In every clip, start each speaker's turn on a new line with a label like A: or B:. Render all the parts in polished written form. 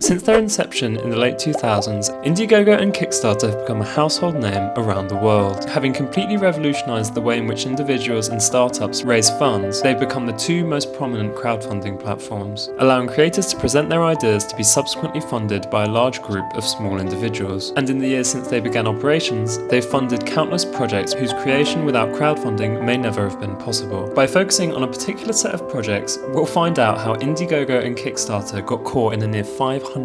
A: Since their inception in the late 2000s, Indiegogo and Kickstarter have become a household name around the world. Having completely revolutionized the way in which individuals and startups raise funds, they've become the two most prominent crowdfunding platforms, allowing creators to present their ideas to be subsequently funded by a large group of small individuals. And in the years since they began operations, they've funded countless projects whose creation without crowdfunding may never have been possible. By focusing on a particular set of projects, we'll find out how Indiegogo and Kickstarter got caught in a near $500,000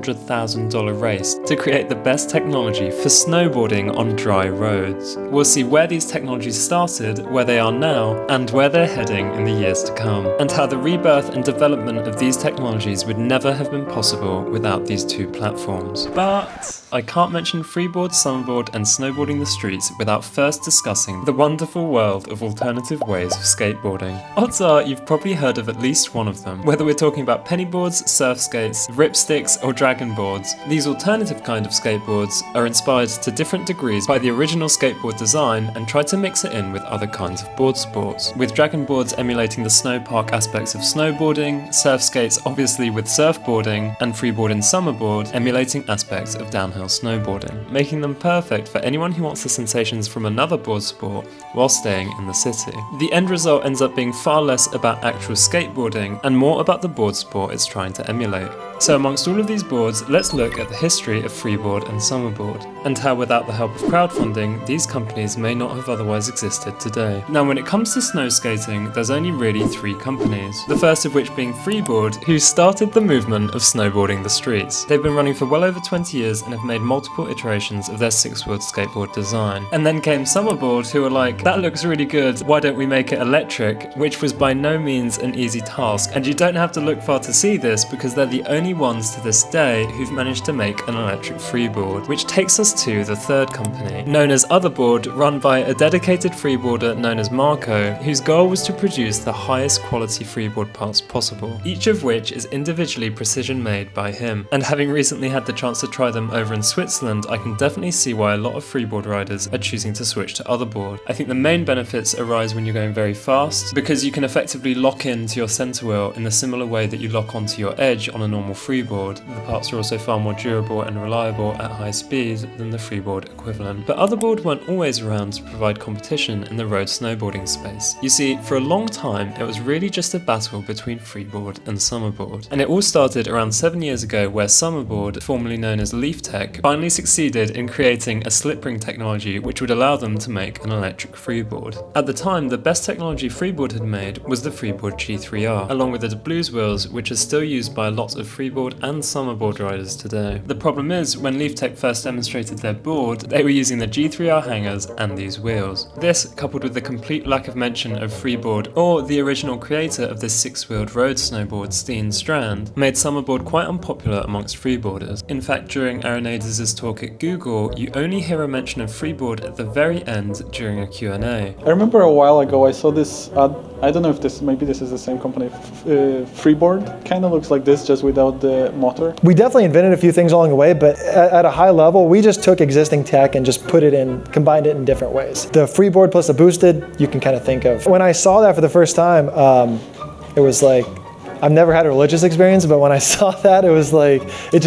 A: race to create the best technology for snowboarding on dry roads. We'll see where these technologies started, where they are now, and where they're heading in the years to come, and how the rebirth and development of these technologies would never have been possible without these two platforms. But I can't mention Freeboard, Summerboard, and Snowboarding the Streets without first discussing the wonderful world of alternative ways of skateboarding. Odds are you've probably heard of at least one of them, whether we're talking about pennyboards, surf skates, ripsticks, or dragon boards. These alternative kind of skateboards are inspired to different degrees by the original skateboard design and try to mix it in with other kinds of board sports, with dragon boards emulating the snowpark aspects of snowboarding, surf skates obviously with surfboarding, and Freeboard and Summerboard emulating aspects of downhill snowboarding, making them perfect for anyone who wants the sensations from another board sport while staying in the city. The end result ends up being far less about actual skateboarding and more about the board sport it's trying to emulate. So amongst all of these boards, let's look at the history of Freeboard and Summerboard, and how without the help of crowdfunding, these companies may not have otherwise existed today. Now when it comes to snow skating, there's only really three companies, the first of which being Freeboard, who started the movement of snowboarding the streets. They've been running for well over 20 years and have made multiple iterations of their six-wheeled skateboard design. And then came Summerboard, who were like, that looks really good, why don't we make it electric? Which was by no means an easy task, and you don't have to look far to see this because they're the only ones to this day who've managed to make an electric freeboard, which takes us to the third company, known as Otherboard, run by a dedicated freeboarder known as Marco, whose goal was to produce the highest quality freeboard parts possible, each of which is individually precision made by him. And having recently had the chance to try them over in Switzerland, I can definitely see why a lot of freeboard riders are choosing to switch to Otherboard. I think the main benefits arise when you're going very fast, because you can effectively lock into your center wheel in the similar way that you lock onto your edge on a normal freeboard. The parts are also far more durable and reliable at high speed than the freeboard equivalent. But Otherboard weren't always around to provide competition in the road snowboarding space. You see, for a long time it was really just a battle between Freeboard and Summerboard. And it all started around 7 years ago where Summerboard, formerly known as LeafTech, finally succeeded in creating a slip ring technology which would allow them to make an electric freeboard. At the time, the best technology Freeboard had made was the Freeboard G3R, along with the blues wheels, which are still used by a lot of Freeboard and Summerboard riders today. The problem is, when LeafTech first demonstrated their board, they were using the G3R hangers and these wheels. This, coupled with the complete lack of mention of Freeboard or the original creator of this six-wheeled road snowboard, Steen Strand, made Summerboard quite unpopular amongst freeboarders. In fact, during Aranades' talk at Google, you only hear a mention of Freeboard at the very end during a Q&A.
B: I remember a while ago I saw this ad, I don't know if maybe this is the same company, Freeboard, kind of looks like this just without the motor.
C: We definitely invented a few things along the way, but at a high level, we just took existing tech and just put it in, combined it in different ways. The Freeboard plus the boosted, you can kind of think of. When I saw that for the first time, it was like, I've never had a religious experience, but when I saw that, it was like, it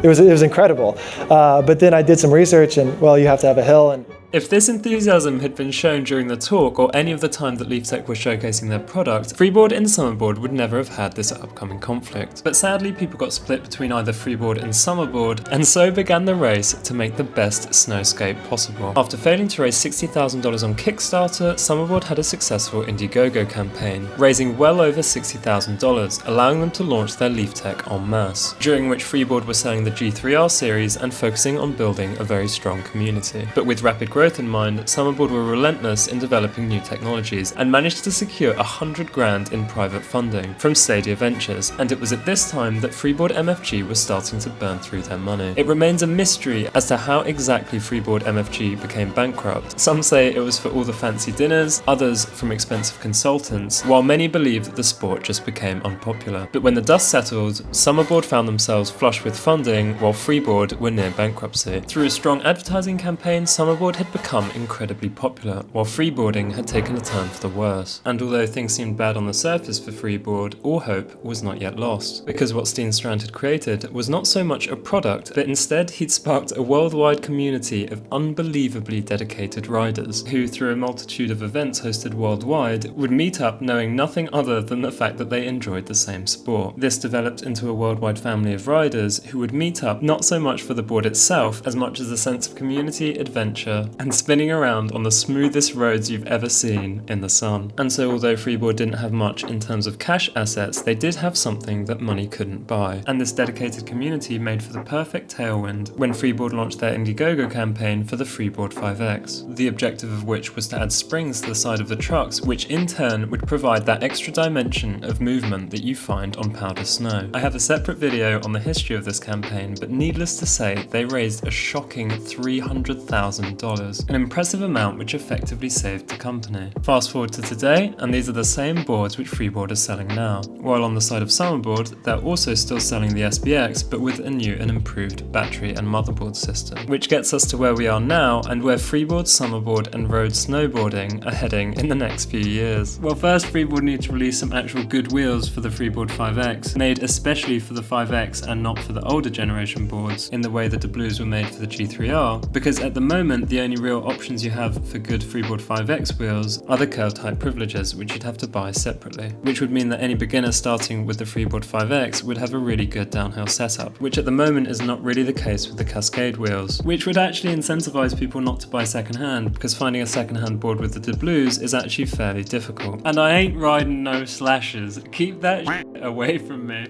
C: was incredible. But then I did some research and, well, you have to have a hill. And
A: if this enthusiasm had been shown during the talk or any of the time that LeafTech were showcasing their product, Freeboard and Summerboard would never have had this upcoming conflict. But sadly, people got split between either Freeboard and Summerboard, and so began the race to make the best snow skate possible. After failing to raise $60,000 on Kickstarter, Summerboard had a successful Indiegogo campaign, raising well over $60,000, allowing them to launch their LeafTech en masse, during which Freeboard was selling the G3R series and focusing on building a very strong community. But with rapid growth in mind, Summerboard were relentless in developing new technologies and managed to secure $100,000 in private funding from Stadia Ventures, and it was at this time that Freeboard MFG was starting to burn through their money. It remains a mystery as to how exactly Freeboard MFG became bankrupt. Some say it was for all the fancy dinners, others from expensive consultants, while many believe that the sport just became unpopular. But when the dust settled, Summerboard found themselves flush with funding while Freeboard were near bankruptcy. Through a strong advertising campaign, Summerboard had become incredibly popular, while freeboarding had taken a turn for the worse. And although things seemed bad on the surface for freeboard, all hope was not yet lost, because what Steenstrand had created was not so much a product, but instead he'd sparked a worldwide community of unbelievably dedicated riders, who through a multitude of events hosted worldwide, would meet up knowing nothing other than the fact that they enjoyed the same sport. This developed into a worldwide family of riders who would meet up not so much for the board itself as much as a sense of community, adventure, and spinning around on the smoothest roads you've ever seen in the sun. And so although Freeboard didn't have much in terms of cash assets, they did have something that money couldn't buy. And this dedicated community made for the perfect tailwind when Freeboard launched their Indiegogo campaign for the Freeboard 5X, the objective of which was to add springs to the side of the trucks, which in turn would provide that extra dimension of movement that you find on powder snow. I have a separate video on the history of this campaign, but needless to say, they raised a shocking $300,000, an impressive amount which effectively saved the company. Fast forward to today, and these are the same boards which Freeboard is selling now. While on the side of Summerboard, they're also still selling the SBX, but with a new and improved battery and motherboard system, which gets us to where we are now and where Freeboard, Summerboard and road snowboarding are heading in the next few years. Well, first Freeboard need to release some actual good wheels for the Freeboard 5X, made especially for the 5X and not for the older generation boards in the way that the blues were made for the G3R, because at the moment the only real options you have for good Freeboard 5X wheels are the curved height privileges, which you'd have to buy separately, which would mean that any beginner starting with the Freeboard 5X would have a really good downhill setup, which at the moment is not really the case with the Cascade wheels, which would actually incentivize people not to buy secondhand, because finding a secondhand board with the blues is actually fairly difficult. And I ain't riding no slashes, keep that shit away from me.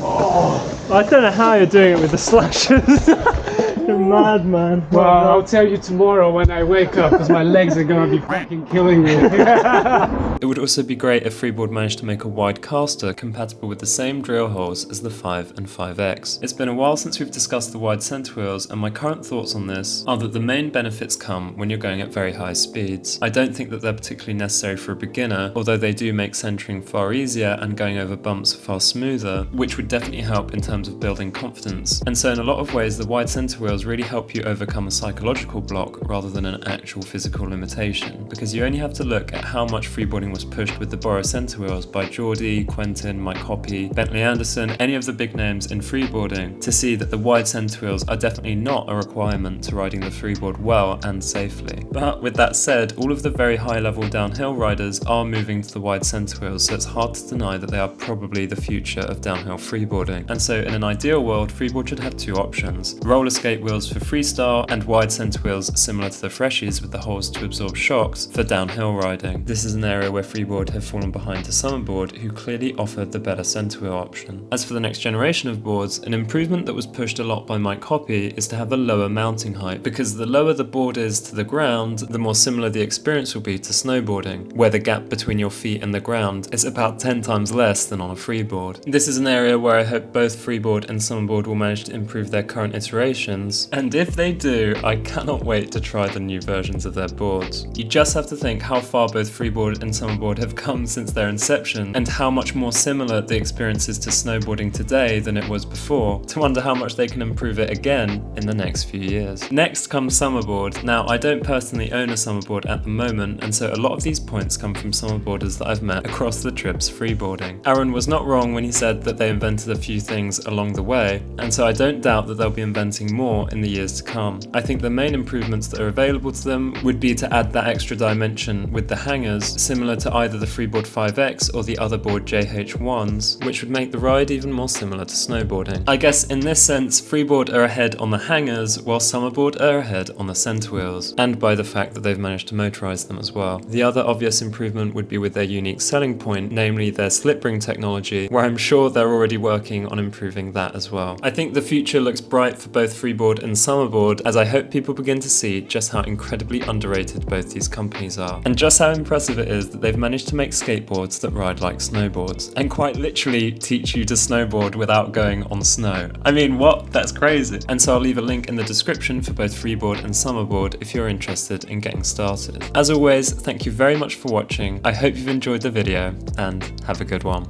A: Oh, I don't know how you're doing it with the slashes. You're mad, man.
D: Well, I'll tell you tomorrow when I wake up, because my legs are going to be fucking killing me.
A: It would also be great if Freeboard managed to make a wide caster compatible with the same drill holes as the 5 and 5X. It's been a while since we've discussed the wide centre wheels, and my current thoughts on this are that the main benefits come when you're going at very high speeds. I don't think that they're particularly necessary for a beginner, although they do make centering far easier and going over bumps far smoother, which would definitely help in terms of building confidence. And so in a lot of ways, the wide centre wheels really help you overcome a psychological block rather than an actual physical limitation, because you only have to look at how much freeboarding was pushed with the Boro centre wheels by Geordie, Quentin, Mike Hoppy, Bentley Anderson, any of the big names in freeboarding, to see that the wide centre wheels are definitely not a requirement to riding the freeboard well and safely. But with that said, all of the very high level downhill riders are moving to the wide centre wheels, so it's hard to deny that they are probably the future of downhill freeboarding. And so in an ideal world, freeboard should have two options: roller skate wheels for freestyle and wide centre wheels similar to the Freshies with the holes to absorb shocks for downhill riding. This is an area where Freeboard have fallen behind to Summerboard, who clearly offered the better centre wheel option. As for the next generation of boards, an improvement that was pushed a lot by Mike Hoppy is to have a lower mounting height, because the lower the board is to the ground, the more similar the experience will be to snowboarding, where the gap between your feet and the ground is about 10 times less than on a freeboard. This is an area where I hope both Freeboard and Summerboard will manage to improve their current iterations, and if they do, I cannot wait to try the new versions of their boards. You just have to think how far both Freeboard and Summerboard have come since their inception, and how much more similar the experience is to snowboarding today than it was before, to wonder how much they can improve it again in the next few years. Next comes Summerboard. Now, I don't personally own a Summerboard at the moment, and so a lot of these points come from Summerboarders that I've met across the trips freeboarding. Aaron was not wrong when he said that they invented a few things along the way, and so I don't doubt that they'll be inventing more in the years to come. I think the main improvements that are available to them would be to add that extra dimension with the hangers, similar to either the Freeboard 5X or the other board JH1s, which would make the ride even more similar to snowboarding. I guess in this sense, Freeboard are ahead on the hangers, while Summerboard are ahead on the centre wheels, and by the fact that they've managed to motorise them as well. The other obvious improvement would be with their unique selling point, namely their slip ring technology, where I'm sure they're already working on improving that as well. I think the future looks bright for both Freeboard and Summerboard, as I hope people begin to see just how incredibly underrated both these companies are, and just how impressive it is that they've managed to make skateboards that ride like snowboards, and quite literally teach you to snowboard without going on snow. I mean, what? That's crazy. And so I'll leave a link in the description for both Freeboard and Summerboard if you're interested in getting started. As always, thank you very much for watching. I hope you've enjoyed the video, and have a good one.